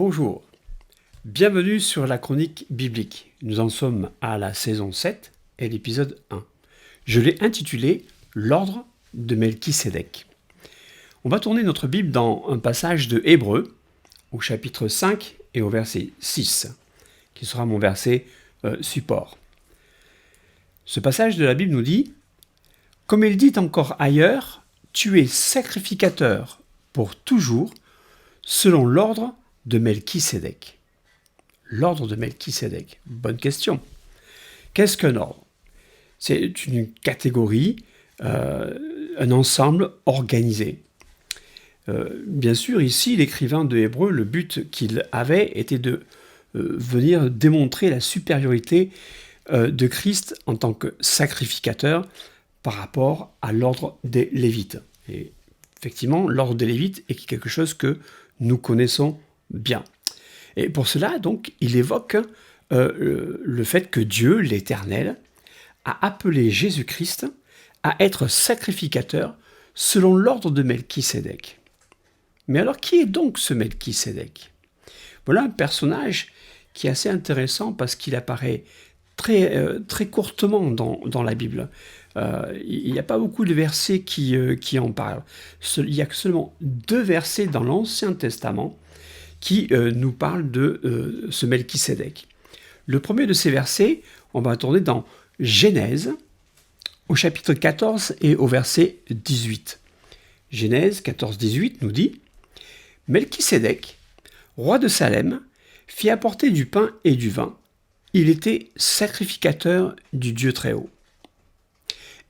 Bonjour, bienvenue sur la chronique biblique. Nous en sommes à la saison 7 et l'épisode 1. Je l'ai intitulé « L'ordre de Melchisédek ». On va tourner notre Bible dans un passage de Hébreux, au chapitre 5 et au verset 6, qui sera mon verset support. Ce passage de la Bible nous dit « Comme il dit encore ailleurs, tu es sacrificateur pour toujours, selon l'ordre de Melchisédek. » L'ordre de Melchisédek. Bonne question. Qu'est-ce qu'un ordre? C'est une catégorie, un ensemble organisé. Bien sûr, ici, l'écrivain de Hébreux, le but qu'il avait était de venir démontrer la supériorité de Christ en tant que sacrificateur par rapport à l'ordre des Lévites. Et effectivement, l'ordre des Lévites est quelque chose que nous connaissons bien. Et pour cela, donc, il évoque le fait que Dieu, l'Éternel, a appelé Jésus-Christ à être sacrificateur selon l'ordre de Melchisédek. Mais alors, qui est donc ce Melchisédek? Voilà un personnage qui est assez intéressant parce qu'il apparaît très courtement dans la Bible. Il n'y a pas beaucoup de versets qui en parlent. Il y a seulement 2 versets dans l'Ancien Testament qui nous parlent de ce Melchisédek. Le premier de ces versets, on va tourner dans Genèse, au chapitre 14 et au verset 18. Genèse 14, 18 nous dit « Melchisédek, roi de Salem, fit apporter du pain et du vin. Il était sacrificateur du Dieu Très-Haut. »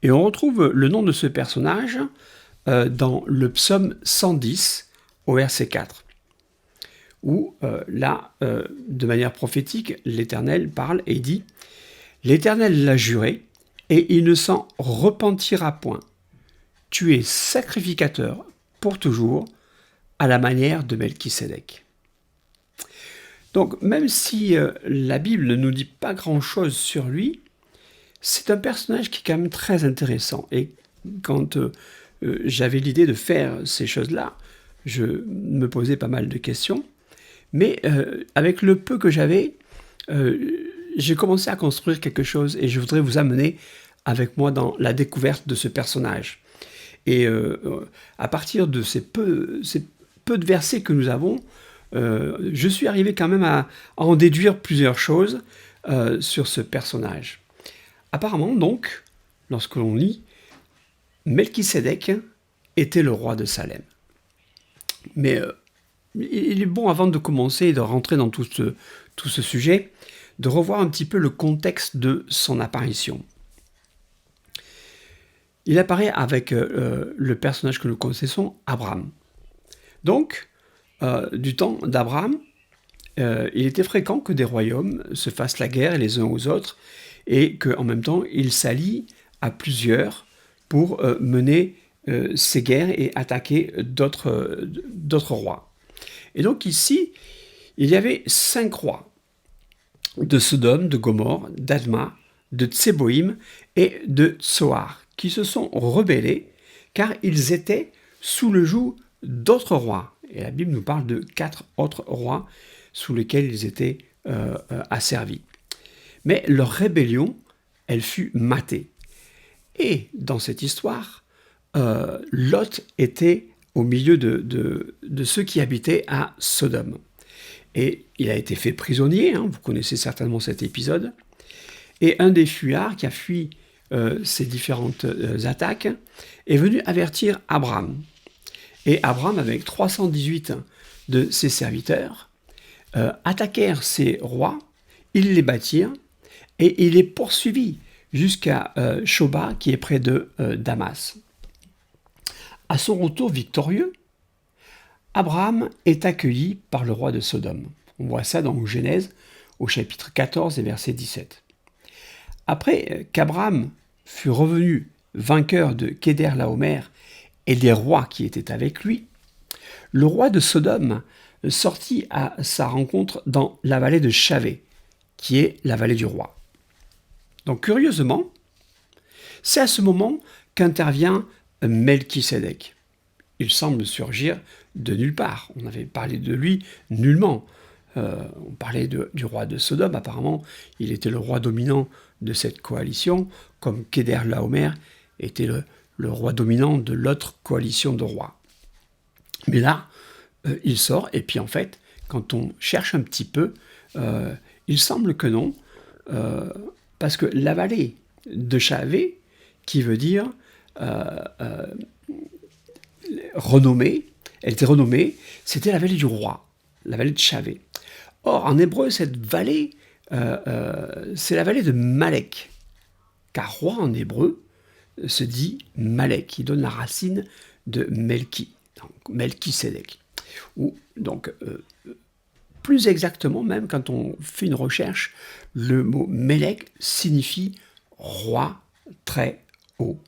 Et on retrouve le nom de ce personnage dans le psaume 110 au verset 4, où là, de manière prophétique, l'Éternel parle et dit « L'Éternel l'a juré, et il ne s'en repentira point. Tu es sacrificateur pour toujours, à la manière de Melchisédek. » Donc, même si la Bible ne nous dit pas grand-chose sur lui, c'est un personnage qui est quand même très intéressant. Et quand j'avais l'idée de faire ces choses-là, je me posais pas mal de questions. Mais avec le peu que j'avais, j'ai commencé à construire quelque chose et je voudrais vous amener avec moi dans la découverte de ce personnage. Et à partir de ces peu de versets que nous avons, je suis arrivé quand même à en déduire plusieurs choses sur ce personnage. Apparemment, donc, lorsque l'on lit, Melchisédek était le roi de Salem. Mais il est bon, avant de commencer et de rentrer dans tout ce sujet, de revoir un petit peu le contexte de son apparition. Il apparaît avec le personnage que nous connaissons, Abraham. Donc, du temps d'Abraham, il était fréquent que des royaumes se fassent la guerre les uns aux autres et qu'en même temps, ils s'allient à plusieurs pour mener ces guerres et attaquer d'autres rois. Et donc ici, il y avait 5 rois de Sodome, de Gomorrhe, d'Adma, de Tseboïm et de Tsoar qui se sont rebellés car ils étaient sous le joug d'autres rois. Et la Bible nous parle de 4 autres rois sous lesquels ils étaient asservis. Mais leur rébellion, elle fut matée. Et dans cette histoire, Lot était au milieu de ceux qui habitaient à Sodome. Et il a été fait prisonnier, vous connaissez certainement cet épisode. Et un des fuyards qui a fui ces différentes attaques est venu avertir Abraham. Et Abraham, avec 318 de ses serviteurs, attaquèrent ces rois, ils les battirent, et il est poursuivi jusqu'à Shoba, qui est près de Damas. À son retour victorieux, Abraham est accueilli par le roi de Sodome. On voit ça dans Genèse, au chapitre 14 et verset 17. Après qu'Abraham fut revenu vainqueur de Kéder-Laomer et des rois qui étaient avec lui, le roi de Sodome sortit à sa rencontre dans la vallée de Chavé, qui est la vallée du roi. Donc curieusement, c'est à ce moment qu'intervient Melchisédek. Il semble surgir de nulle part. On avait parlé de lui nullement. On parlait du roi de Sodome, apparemment, il était le roi dominant de cette coalition, comme Kedorlaomer était le roi dominant de l'autre coalition de rois. Mais là, il sort, et puis en fait, quand on cherche un petit peu, il semble que non, parce que la vallée de Shavé, qui veut dire renommée, elle était renommée, c'était la vallée du roi, la vallée de Shavé. Or, en hébreu, cette vallée, c'est la vallée de Malek, car roi en hébreu se dit Malek, qui donne la racine de Melki, donc Melchisédek. Ou donc, plus exactement, même quand on fait une recherche, le mot Melek signifie roi très haut.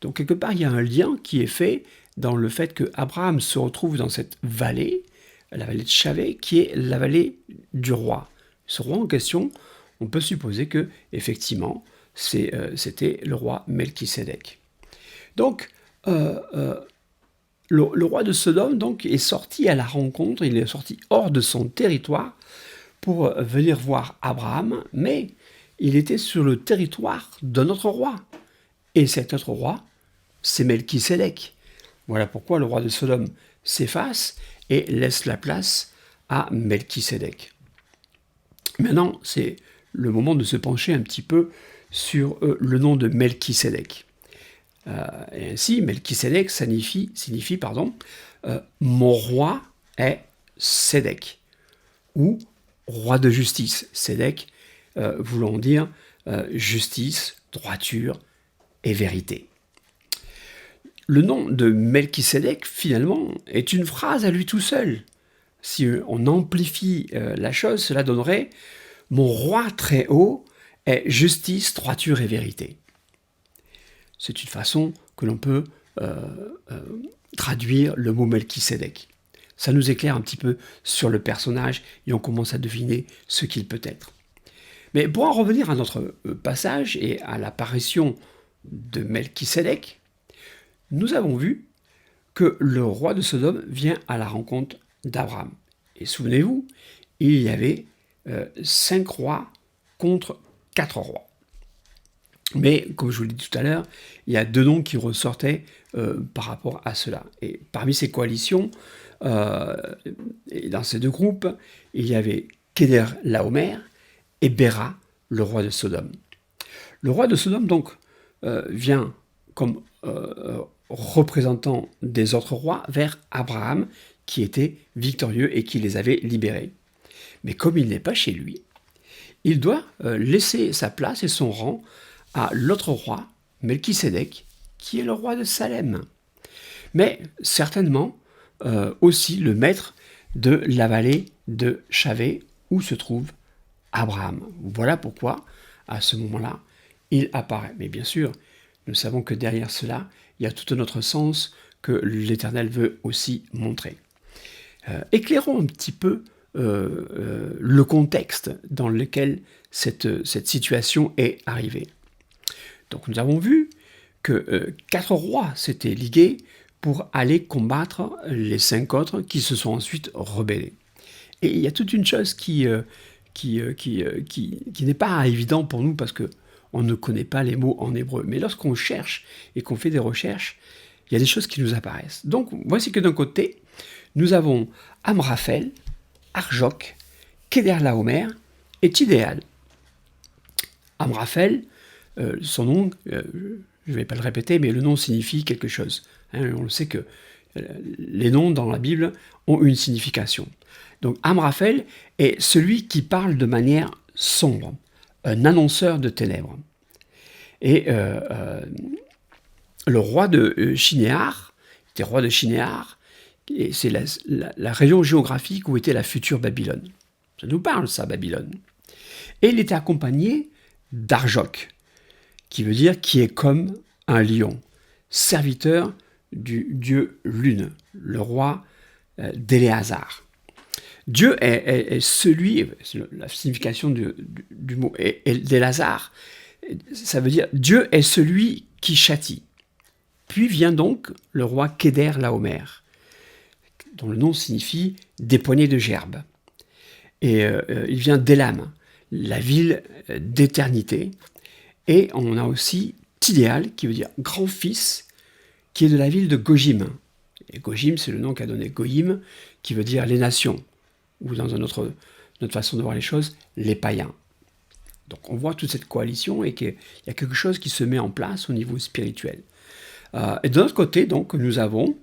Donc quelque part, il y a un lien qui est fait dans le fait que Abraham se retrouve dans cette vallée, la vallée de Shavé, qui est la vallée du roi. Ce roi en question, on peut supposer que effectivement, c'était le roi Melchisédek. Donc, le roi de Sodome donc, est sorti à la rencontre, il est sorti hors de son territoire pour venir voir Abraham, mais il était sur le territoire d'un autre roi. Et cet autre roi, c'est Melchisédek. Voilà pourquoi le roi de Sodome s'efface et laisse la place à Melchisédek. Maintenant, c'est le moment de se pencher un petit peu sur le nom de Melchisédek. Et ainsi, Melchisédek signifie mon roi est Sédek, ou roi de justice. Sédek voulant dire justice, droiture et vérité. Le nom de Melchisédek, finalement, est une phrase à lui tout seul. Si on amplifie la chose, cela donnerait « Mon roi très haut est justice, droiture et vérité ». C'est une façon que l'on peut traduire le mot Melchisédek. Ça nous éclaire un petit peu sur le personnage et on commence à deviner ce qu'il peut être. Mais pour en revenir à notre passage et à l'apparition de Melchisédek, nous avons vu que le roi de Sodome vient à la rencontre d'Abraham. Et souvenez-vous, il y avait 5 rois contre 4 rois. Mais, comme je vous l'ai dit tout à l'heure, il y a 2 noms qui ressortaient par rapport à cela. Et parmi ces coalitions, et dans ces 2 groupes, il y avait Kedorlaomer et Béra, le roi de Sodome. Le roi de Sodome, donc, vient comme représentant des autres rois vers Abraham, qui était victorieux et qui les avait libérés. Mais comme il n'est pas chez lui, il doit laisser sa place et son rang à l'autre roi, Melchisédek, qui est le roi de Salem. Mais certainement aussi le maître de la vallée de Shavé, où se trouve Abraham. Voilà pourquoi, à ce moment-là, il apparaît. Mais bien sûr, nous savons que derrière cela, il y a tout un autre sens que l'Éternel veut aussi montrer. Éclairons un petit peu le contexte dans lequel cette situation est arrivée. Donc nous avons vu que 4 rois s'étaient ligués pour aller combattre les 5 autres qui se sont ensuite rebellés. Et il y a toute une chose qui n'est pas évident pour nous parce que on ne connaît pas les mots en hébreu. Mais lorsqu'on cherche et qu'on fait des recherches, il y a des choses qui nous apparaissent. Donc, voici que d'un côté, nous avons Amraphel, Arjok, Kedorlaomer et Tidéal. Amraphel, son nom, je ne vais pas le répéter, mais le nom signifie quelque chose. On le sait que les noms dans la Bible ont une signification. Donc, Amraphel est celui qui parle de manière sombre, un annonceur de ténèbres. Et le roi de Shinéar, était roi de Shinéar, et c'est la région géographique où était la future Babylone. Ça nous parle, ça, Babylone. Et il était accompagné d'Arjok, qui veut dire qui est comme un lion, serviteur du dieu Lune, le roi d'Éléazar. Dieu est celui, la signification du mot d'Éléazar, ça veut dire Dieu est celui qui châtie. Puis vient donc le roi Kedorlaomer, dont le nom signifie des poignées de gerbes. Et il vient d'Élam, la ville d'éternité. Et on a aussi Tidéal, qui veut dire grand-fils, qui est de la ville de Gojim. Et Gojim, c'est le nom qu'a donné Goïm, qui veut dire les nations, ou dans notre façon de voir les choses, les païens. Donc on voit toute cette coalition et qu'il y a quelque chose qui se met en place au niveau spirituel. Et de l'autre côté, donc, nous avons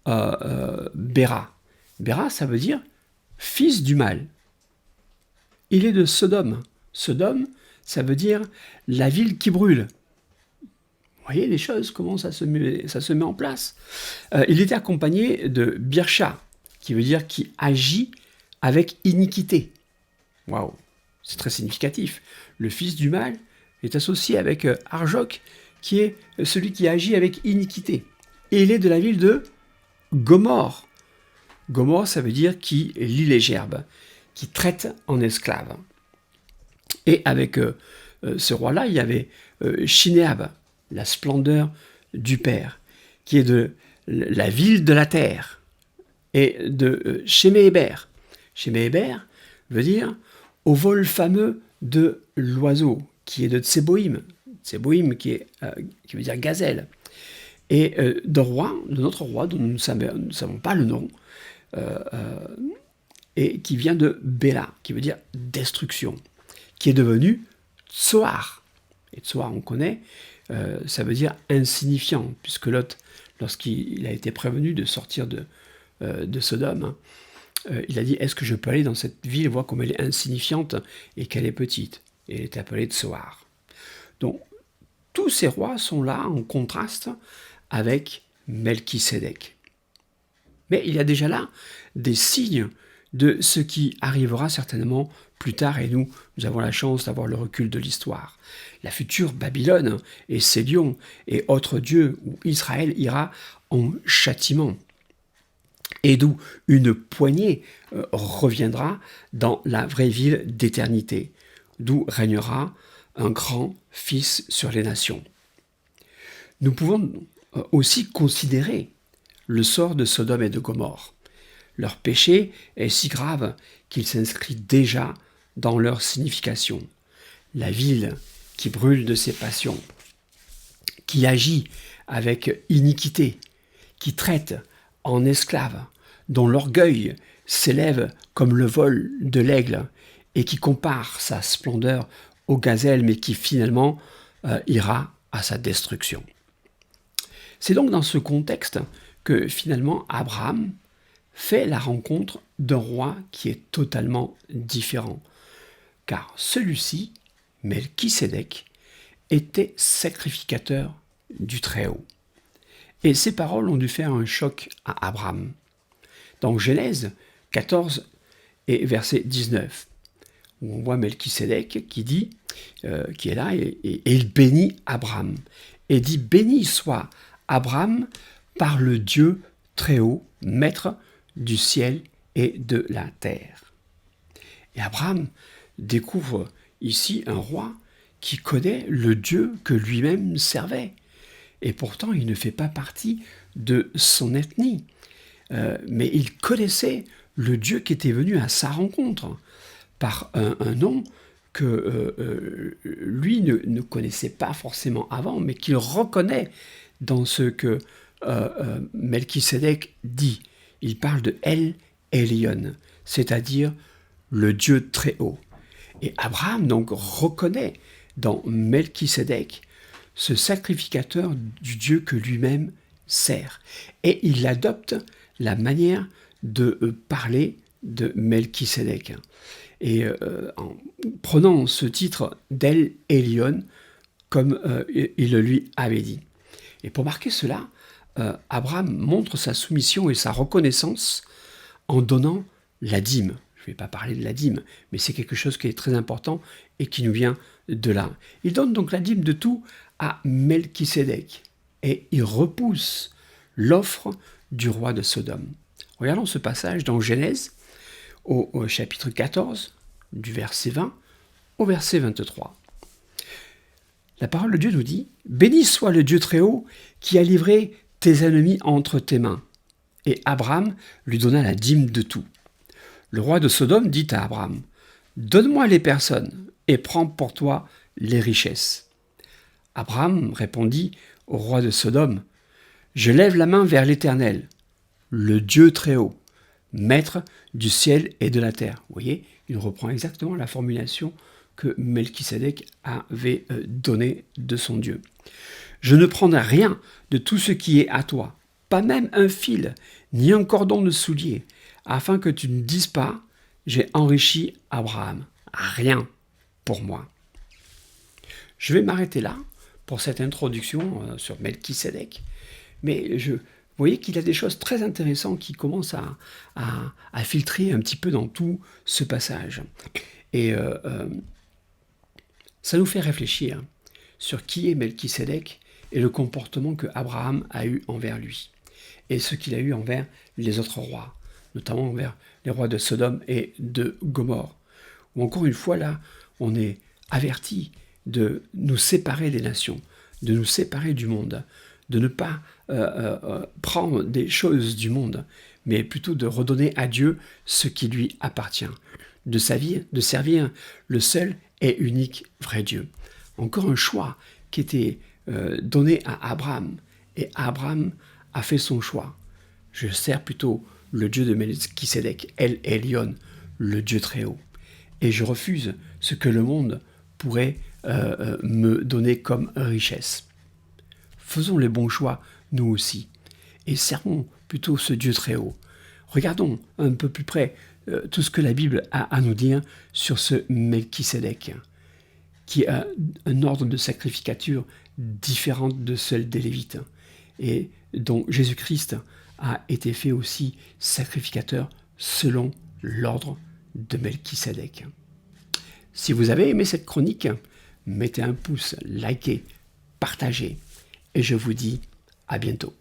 Béra. Béra, ça veut dire fils du mal. Il est de Sodome. Sodome, ça veut dire la ville qui brûle. Vous voyez les choses, comment ça se met en place. Il était accompagné de Birsha, qui veut dire qui agit avec iniquité. Waouh, c'est très significatif. Le fils du mal est associé avec Arjok, qui est celui qui agit avec iniquité. Et il est de la ville de Gomorre. Gomorre, ça veut dire qui lie les gerbes, qui traite en esclaves. Et avec ce roi-là, il y avait Shinéab, la splendeur du Père, qui est de la ville de la terre, et de Sheméhéber. Sheméhéber veut dire au vol fameux de l'oiseau, qui est de Tseboïm. Tseboïm qui veut dire gazelle. Et de notre roi, dont nous ne savons pas le nom, et qui vient de Béla, qui veut dire destruction, qui est devenu Tsoar. Et Tsoar, on connaît, ça veut dire insignifiant, puisque Lot, lorsqu'il a été prévenu de sortir de Sodome, il a dit, est-ce que je peux aller dans cette ville et voir comme elle est insignifiante et qu'elle est petite? Et elle est appelée Tsoar. Donc, tous ces rois sont là en contraste avec Melchisédek. Mais il y a déjà là des signes de ce qui arrivera certainement plus tard, et nous avons la chance d'avoir le recul de l'histoire. La future Babylone et Sédion et autres dieux où Israël ira en châtiment, et d'où une poignée reviendra dans la vraie ville d'éternité, d'où régnera un grand fils sur les nations. Nous pouvons aussi considérer le sort de Sodome et de Gomorre. Leur péché est si grave qu'il s'inscrit déjà dans leur signification. La ville qui brûle de ses passions, qui agit avec iniquité, qui traite en esclave, dont l'orgueil s'élève comme le vol de l'aigle et qui compare sa splendeur au gazelle, mais qui finalement ira à sa destruction. C'est donc dans ce contexte que finalement Abraham fait la rencontre d'un roi qui est totalement différent, car celui-ci, Melchisédek, était sacrificateur du Très-Haut. Et ces paroles ont dû faire un choc à Abraham. Dans Genèse 14 et verset 19, où on voit Melchisédek qui est là, et il bénit Abraham, et dit « Béni soit Abraham par le Dieu Très-Haut, maître du ciel et de la terre. » Et Abraham découvre ici un roi qui connaît le Dieu que lui-même servait. Et pourtant, il ne fait pas partie de son ethnie. Mais il connaissait le Dieu qui était venu à sa rencontre par un nom que lui ne connaissait pas forcément avant, mais qu'il reconnaît dans ce que Melchisédek dit. Il parle de El Elyon, c'est-à-dire le Dieu très haut. Et Abraham donc reconnaît dans Melchisédek ce sacrificateur du Dieu que lui-même sert. Et il adopte la manière de parler de Melchisédek. Et en prenant ce titre d'El Elyon, comme il le lui avait dit. Et pour marquer cela, Abraham montre sa soumission et sa reconnaissance en donnant la dîme. Je ne vais pas parler de la dîme, mais c'est quelque chose qui est très important et qui nous vient de là. Il donne donc la dîme de tout à Melchisédek et il repousse l'offre du roi de Sodome. Regardons ce passage dans Genèse au chapitre 14, du verset 20 au verset 23. La parole de Dieu nous dit « Béni soit le Dieu très haut qui a livré tes ennemis entre tes mains. » Et Abraham lui donna la dîme de tout. Le roi de Sodome dit à Abraham, « Donne-moi les personnes et prends pour toi les richesses. » Abraham répondit au roi de Sodome, « Je lève la main vers l'Éternel, le Dieu très haut, maître du ciel et de la terre. » Vous voyez, il reprend exactement la formulation que Melchisédek avait donnée de son Dieu. « Je ne prendrai rien de tout ce qui est à toi, pas même un fil, ni un cordon de soulier, afin que tu ne dises pas, j'ai enrichi Abraham. Rien pour moi. » Je vais m'arrêter là pour cette introduction sur Melchisédek, mais vous voyez qu'il y a des choses très intéressantes qui commencent à filtrer un petit peu dans tout ce passage. Et ça nous fait réfléchir sur qui est Melchisédek et le comportement que Abraham a eu envers lui, et ce qu'il a eu envers les autres rois, notamment envers les rois de Sodome et de Gomorrhe. Où encore une fois, là, on est averti de nous séparer des nations, de nous séparer du monde, de ne pas prendre des choses du monde, mais plutôt de redonner à Dieu ce qui lui appartient, de servir le seul et unique vrai Dieu. Encore un choix qui était donné à Abraham, et Abraham a fait son choix. Je sers plutôt le Dieu de Melchisédek, El Elyon, le Dieu très haut. Et je refuse ce que le monde pourrait me donner comme richesse. Faisons les bons choix, nous aussi, et servons plutôt ce Dieu très haut. Regardons un peu plus près tout ce que la Bible a à nous dire sur ce Melchisédek, qui a un ordre de sacrificature différent de celle des Lévites, et dont Jésus-Christ a été fait aussi sacrificateur selon l'ordre de Melchisédek. Si vous avez aimé cette chronique, mettez un pouce, likez, partagez, et je vous dis à bientôt.